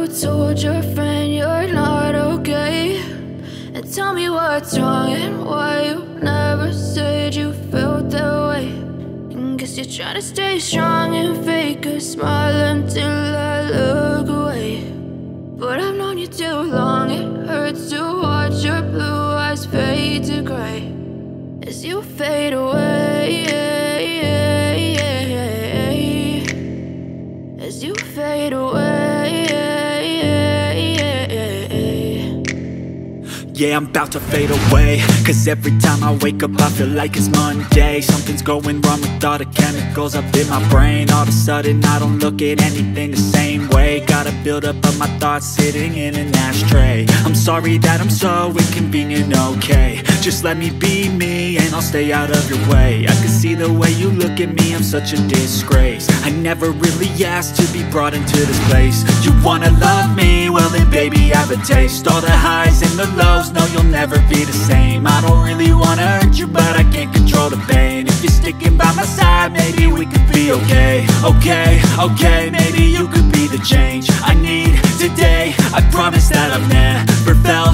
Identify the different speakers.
Speaker 1: told your friend you're not okay? And tell me what's wrong and why you never said you felt that way. And guess you're trying to stay strong and fake a smile until I look away. But I've known you too long, it hurts to watch your blue eyes fade to gray as you fade away, as you fade away.
Speaker 2: Yeah, I'm about to fade away, cause every time I wake up I feel like it's Monday. Something's going wrong with all the chemicals up in my brain. All of a sudden I don't look at anything the same way. Gotta build up of my thoughts sitting in an ashtray. I'm sorry that I'm so inconvenient, okay? Just let me be me and I'll stay out of your way. I can see the way you look at me, I'm such a disgrace. I never really asked to be brought into this place. You wanna love me? Well then baby, have a taste. All the highs and the lows, no, you'll never be the same. I don't really wanna hurt you, but I can't control the pain. If you're sticking by my side, maybe we could be okay. Okay, maybe you could be the change I need today. I promise that I've never felt